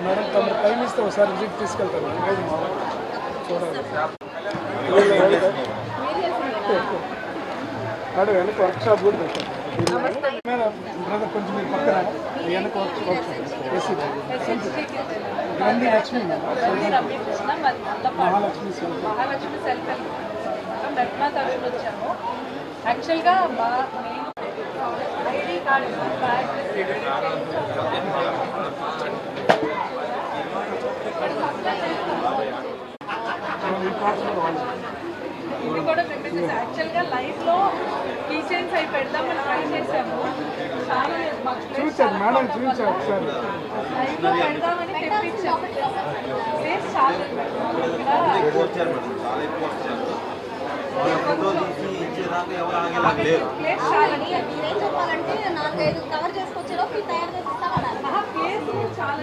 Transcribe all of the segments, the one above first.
Madam తమ time ఇస్తే ఒకసారి విజిట్ తీసుకెళ్తాను చూడాలి మేడం వెనక వర్క్ షాప్ కూడా పెట్టాను మేడం బ్రదర్ కొంచెం మీరు పక్కన వెనక work shop Gandhi Lakshmi Mahalakshmi self Ratna తరఫున వచ్చాము. యాక్చువల్గా మా ఐడి కార్డు ఇది కూడా పెట్టేసి యాక్చువల్గా లైఫ్లో కీ చైన్స్ అవి పెడదామని ట్రై చేసాము. చాలా చూసారు మేడం చూసారు ఒకసారి లైఫ్లో పెడదామని తెప్పించాము. ప్లేస్ చాలా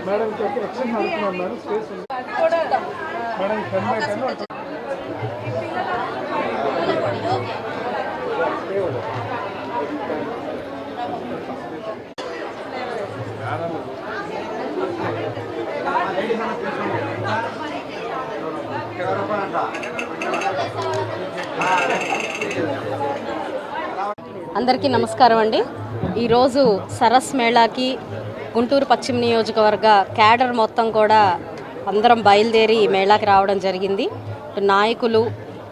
మేడం ఎక్స్చేంజ్ అవుతున్నాం madam space madam ten by ten అందరికీ నమస్కారం అండి. ఈరోజు సరస్ మేళాకి గుంటూరు పశ్చిమ నియోజకవర్గ క్యాడర్ మొత్తం కూడా అందరం బయలుదేరి ఈ మేళాకి రావడం జరిగింది. నాయకులు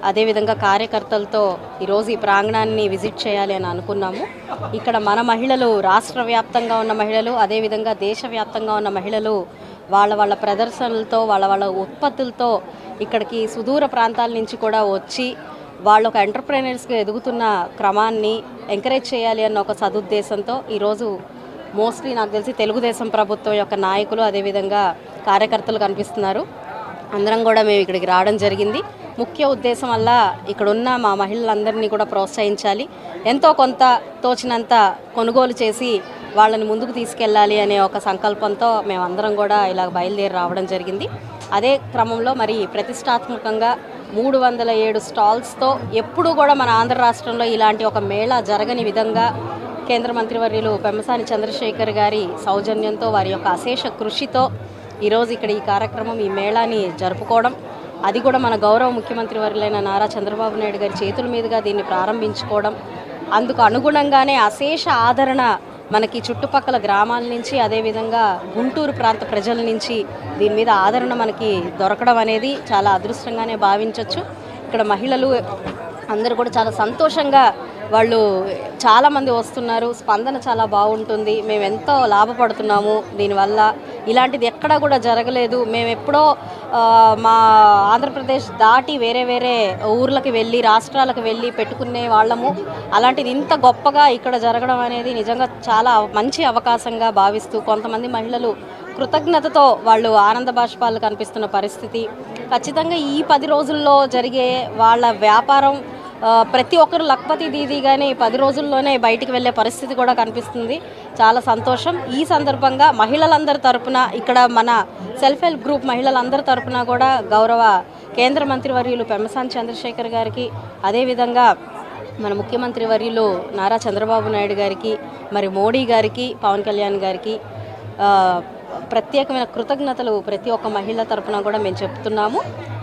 అదేవిధంగా కార్యకర్తలతో ఈరోజు ఈ ప్రాంగణాన్ని విజిట్ చేయాలి అని అనుకున్నాము. ఇక్కడ మన మహిళలు, రాష్ట్ర వ్యాప్తంగా ఉన్న మహిళలు, అదేవిధంగా దేశవ్యాప్తంగా ఉన్న మహిళలు వాళ్ళ ప్రదర్శనలతో వాళ్ళ ఉత్పత్తులతో ఇక్కడికి సుదూర ప్రాంతాల నుంచి కూడా వచ్చి వాళ్ళు ఒక ఎంటర్ప్రెనర్స్గా ఎదుగుతున్న క్రమాన్ని ఎంకరేజ్ చేయాలి అన్న ఒక సదుద్దేశంతో ఈరోజు మోస్ట్లీ నాకు తెలిసి తెలుగుదేశం ప్రభుత్వం యొక్క నాయకులు అదేవిధంగా కార్యకర్తలు కనిపిస్తున్నారు. అందరం కూడా మేము ఇక్కడికి రావడం జరిగింది. ముఖ్య ఉద్దేశం వల్ల ఇక్కడున్న మా మహిళలందరినీ కూడా ప్రోత్సహించాలి, ఎంతో కొంత తోచినంత కొనుగోలు చేసి వాళ్ళని ముందుకు తీసుకెళ్ళాలి అనే ఒక సంకల్పంతో మేమందరం కూడా ఇలా బయలుదేరి రావడం జరిగింది. అదే క్రమంలో మరి ప్రతిష్టాత్మకంగా 307 స్టాల్స్తో ఎప్పుడూ కూడా మన ఆంధ్ర రాష్ట్రంలో ఇలాంటి ఒక మేళా జరగని విధంగా కేంద్ర మంత్రివర్యులు పెమ్మసాని చంద్రశేఖర్ గారి సౌజన్యంతో, వారి యొక్క అశేష కృషితో ఈరోజు ఇక్కడ ఈ కార్యక్రమం, ఈ మేళాని జరుపుకోవడం, అది కూడా మన గౌరవ ముఖ్యమంత్రి వర్యులైన నారా చంద్రబాబు నాయుడు గారి చేతుల మీదుగా దీన్ని ప్రారంభించుకోవడం, అందుకు అనుగుణంగానే అశేష ఆదరణ మనకి చుట్టుపక్కల గ్రామాల నుంచి అదేవిధంగా గుంటూరు ప్రాంత ప్రజల నుంచి దీని మీద ఆదరణ మనకి దొరకడం అనేది చాలా అదృష్టంగానే భావించవచ్చు. ఇక్కడ మహిళలు అందరూ కూడా చాలా సంతోషంగా వాళ్ళు చాలామంది వస్తున్నారు. స్పందన చాలా బాగుంటుంది. మేము ఎంతో లాభపడుతున్నాము దీనివల్ల. ఇలాంటిది ఎక్కడా కూడా జరగలేదు. మేము ఎప్పుడో మా ఆంధ్రప్రదేశ్ దాటి వేరే వేరే ఊర్లకి వెళ్ళి, రాష్ట్రాలకు వెళ్ళి పెట్టుకునే వాళ్ళము. అలాంటిది ఇంత గొప్పగా ఇక్కడ జరగడం అనేది నిజంగా చాలా మంచి అవకాశంగా భావిస్తూ కొంతమంది మహిళలు కృతజ్ఞతతో వాళ్ళు ఆనంద బాష్పాలు కనిపిస్తున్న పరిస్థితి. ఖచ్చితంగా ఈ 10 రోజుల్లో జరిగే వాళ్ళ వ్యాపారం ప్రతి ఒక్కరు లక్పతి దీదీగానే 10 రోజుల్లోనే బయటికి వెళ్ళే పరిస్థితి కూడా కనిపిస్తుంది. చాలా సంతోషం. ఈ సందర్భంగా మహిళలందరి తరపున, ఇక్కడ మన సెల్ఫ్ హెల్ప్ గ్రూప్ మహిళలందరి తరపున కూడా గౌరవ కేంద్ర మంత్రివర్యులు పెమ్మసాని చంద్రశేఖర్ గారికి, అదేవిధంగా మన ముఖ్యమంత్రి వర్యులు నారా చంద్రబాబు నాయుడు గారికి, మరి మోడీ గారికి, పవన్ కళ్యాణ్ గారికి ప్రత్యేకమైన కృతజ్ఞతలు ప్రతి ఒక్క మహిళ తరపున కూడా మేము చెప్తున్నాము.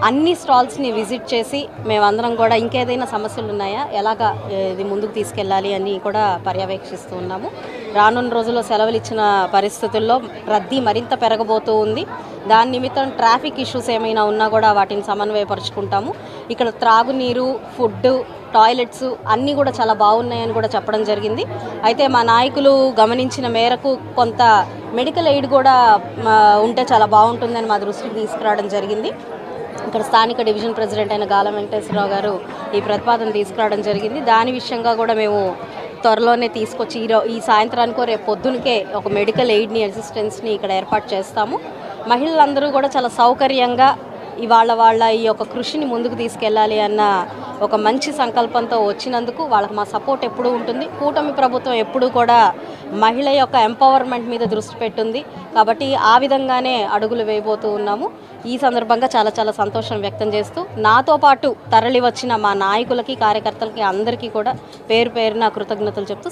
అన్ని స్టాల్స్ని విజిట్ చేసి మేమందరం కూడా ఇంకేదైనా సమస్యలు ఉన్నాయా, ఎలాగా ఇది ముందుకు తీసుకెళ్ళాలి అని కూడా పర్యవేక్షిస్తూ ఉన్నాము. రానున్న రోజుల్లో సెలవులు ఇచ్చిన పరిస్థితుల్లో రద్దీ మరింత పెరగబోతూ ఉంది. దాని నిమిత్తం ట్రాఫిక్ ఇష్యూస్ ఏమైనా ఉన్నా కూడా వాటిని సమన్వయపరుచుకుంటాము. ఇక్కడ త్రాగునీరు, ఫుడ్, టాయిలెట్స్ అన్నీ కూడా చాలా బాగున్నాయని కూడా చెప్పడం జరిగింది. అయితే మా నాయకులు గమనించిన మేరకు కొంత మెడికల్ ఎయిడ్ కూడా ఉంటే చాలా బాగుంటుందని మా దృష్టికి తీసుకురావడం జరిగింది. ఇక్కడ స్థానిక డివిజన్ ప్రెసిడెంట్ అయిన గాలం వెంకటేశ్వరరావు గారు ఈ ప్రతిపాదన తీసుకురావడం జరిగింది. దాని విషయంగా కూడా మేము త్వరలోనే తీసుకొచ్చి ఈ సాయంత్రానికో రేపు పొద్దునకే ఒక మెడికల్ ఎయిడ్ని, అసిస్టెన్స్ని ఇక్కడ ఏర్పాటు చేస్తాము. మహిళలందరూ కూడా చాలా సౌకర్యంగా వాళ్ళ ఈ యొక్క కృషిని ముందుకు తీసుకెళ్ళాలి అన్న ఒక మంచి సంకల్పంతో వచ్చినందుకు వాళ్ళకి మా సపోర్ట్ ఎప్పుడూ ఉంటుంది. కూటమి ప్రభుత్వం ఎప్పుడూ కూడా మహిళ యొక్క ఎంపవర్మెంట్ మీద దృష్టి పెట్టింది కాబట్టి ఆ విధంగానే అడుగులు వేయబోతూ ఉన్నాము. ఈ సందర్భంగా చాలా చాలా సంతోషం వ్యక్తం చేస్తూ నాతో పాటు తరలి వచ్చిన మా నాయకులకి, కార్యకర్తలకి అందరికీ కూడా పేరు పేరున కృతజ్ఞతలు చెప్తూ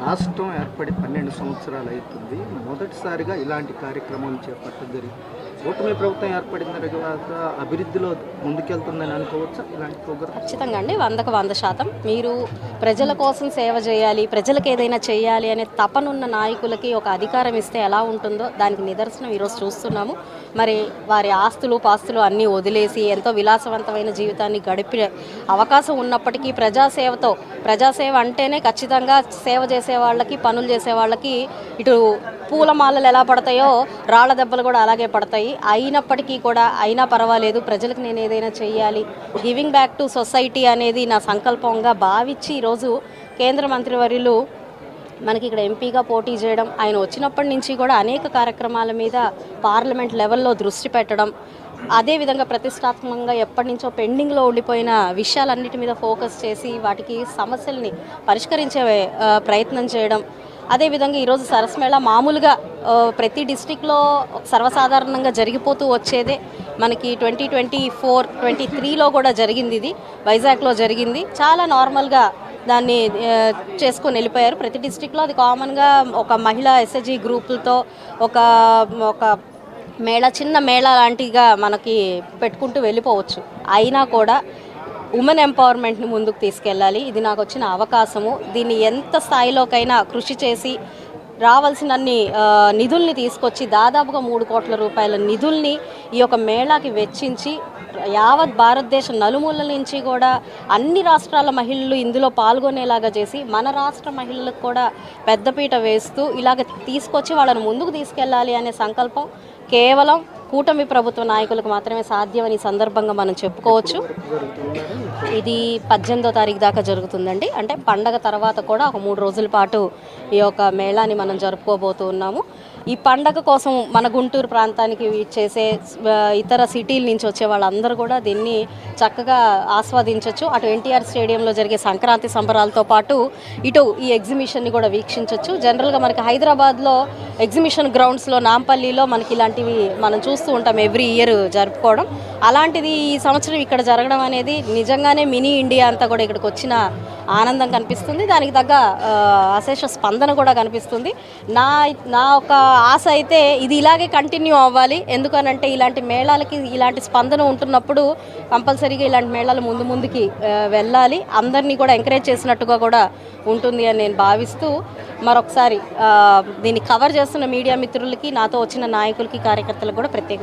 రాష్ట్రం ఏర్పడి 12 సంవత్సరాలు అవుతుంది. మొదటిసారిగా ఇలాంటి కార్యక్రమాలు చేపట్టడం జరిగింది. కూటమి ప్రభుత్వం ఏర్పడిన తర్వాత అభివృద్ధిలో ముందుకెళ్తుందని అనుకోవచ్చా ఇలాంటి ప్రోగ్రామ్? ఖచ్చితంగా అండి, 100కు 100%. మీరు ప్రజల కోసం సేవ చేయాలి, ప్రజలకు ఏదైనా చేయాలి అనే తపనున్న నాయకులకి ఒక అధికారం ఇస్తే ఎలా ఉంటుందో దానికి నిదర్శనం ఈరోజు చూస్తున్నాము. మరి వారి ఆస్తులు పాస్తులు అన్నీ వదిలేసి ఎంతో విలాసవంతమైన జీవితాన్ని గడిపే అవకాశం ఉన్నప్పటికీ ప్రజాసేవ అంటేనే ఖచ్చితంగా సేవ చేసే వాళ్ళకి, పనులు చేసే వాళ్ళకి ఇటు పూలమాలలు ఎలా పడతాయో రాళ్ల దెబ్బలు కూడా అలాగే పడతాయి. అయినప్పటికీ కూడా అయినా పర్వాలేదు, ప్రజలకు నేను ఏదైనా చెయ్యాలి, గివింగ్ బ్యాక్ టు సొసైటీ అనేది నా సంకల్పంగా భావించి ఈరోజు కేంద్ర మంత్రివర్యులు మనకి ఇక్కడ ఎంపీగా పోటీ చేయడం, ఆయన వచ్చినప్పటి నుంచి కూడా అనేక కార్యక్రమాల మీద పార్లమెంట్ లెవెల్లో దృష్టి పెట్టడం, అదేవిధంగా ప్రతిష్టాత్మకంగా ఎప్పటి నుంచో పెండింగ్లో ఉండిపోయిన విషయాలన్నిటి మీద ఫోకస్ చేసి వాటికి సమస్యల్ని పరిష్కరించే ప్రయత్నం చేయడం. అదేవిధంగా ఈరోజు సరస్ మేళా మామూలుగా ప్రతి డిస్టిక్లో సర్వసాధారణంగా జరిగిపోతూ వచ్చేదే. మనకి 2024-23లో కూడా జరిగింది, ఇది వైజాగ్లో జరిగింది. చాలా నార్మల్గా దాన్ని చేసుకొని వెళ్ళిపోయారు. ప్రతి డిస్టిక్లో అది కామన్గా ఒక మహిళా ఎస్ఎస్జి గ్రూపులతో ఒక మేళా, చిన్న మేళా లాంటిగా మనకి పెట్టుకుంటూ వెళ్ళిపోవచ్చు. అయినా కూడా ఉమెన్ ఎంపవర్మెంట్ని ముందుకు తీసుకెళ్ళాలి. ఇది నాకు వచ్చిన అవకాశము. దీన్ని ఎంత స్థాయిలోకైనా కృషి చేసి రావాల్సినన్ని నిధుల్ని తీసుకొచ్చి దాదాపుగా 3 కోట్ల రూపాయల నిధుల్ని ఈ యొక్క మేళాకి వెచ్చించి యావత్ భారతదేశం నలుమూలల నుంచి కూడా అన్ని రాష్ట్రాల మహిళలు ఇందులో పాల్గొనేలాగా చేసి మన రాష్ట్ర మహిళలకు కూడా పెద్దపీట వేస్తూ ఇలాగ తీసుకొచ్చి వాళ్ళని ముందుకు తీసుకెళ్ళాలి అనే సంకల్పం కేవలం కూటమి ప్రభుత్వ నాయకులకు మాత్రమే సాధ్యమని సందర్భంగా మనం చెప్పుకోవచ్చు. ఇది 18వ తారీఖు దాకా జరుగుతుందండి. అంటే పండగ తర్వాత కూడా ఒక 3 రోజుల పాటు ఈ యొక్క మేళాని మనం జరుపుకోబోతూ ఉన్నాము. ఈ పండగ కోసం మన గుంటూరు ప్రాంతానికి చేసే ఇతర సిటీల నుంచి వచ్చే వాళ్ళందరూ కూడా దీన్ని చక్కగా ఆస్వాదించవచ్చు. అటు ఎన్టీఆర్ స్టేడియంలో జరిగే సంక్రాంతి సంబరాలతో పాటు ఇటు ఈ ఎగ్జిబిషన్ని కూడా వీక్షించవచ్చు. జనరల్గా మనకి హైదరాబాద్లో ఎగ్జిబిషన్ గ్రౌండ్స్లో నాంపల్లిలో మనకి ఇలాంటివి మనం చూస్తూ ఉంటాం ఎవ్రీ ఇయర్ జరుపుకోవడం. అలాంటిది ఈ సంవత్సరం ఇక్కడ జరగడం అనేది నిజంగానే మినీ ఇండియా అంతా కూడా ఇక్కడికి వచ్చిన ఆనందం కనిపిస్తుంది. దానికి తగ్గ అశేష స్పందన కూడా కనిపిస్తుంది. నా ఒక ఆశ అయితే ఇది ఇలాగే కంటిన్యూ అవ్వాలి. ఎందుకనంటే ఇలాంటి మేళాలకి ఇలాంటి స్పందన ఉంటున్నప్పుడు కంపల్సరీగా ఇలాంటి మేళాలు ముందుకి వెళ్ళాలి, అందరినీ కూడా ఎంకరేజ్ చేసినట్టుగా కూడా ఉంటుంది అని నేను భావిస్తూ మరొకసారి దీన్ని కవర్ చేస్తున్న మీడియా మిత్రులకి, నాతో వచ్చిన నాయకులకి, కార్యకర్తలకు కూడా ప్రత్యేక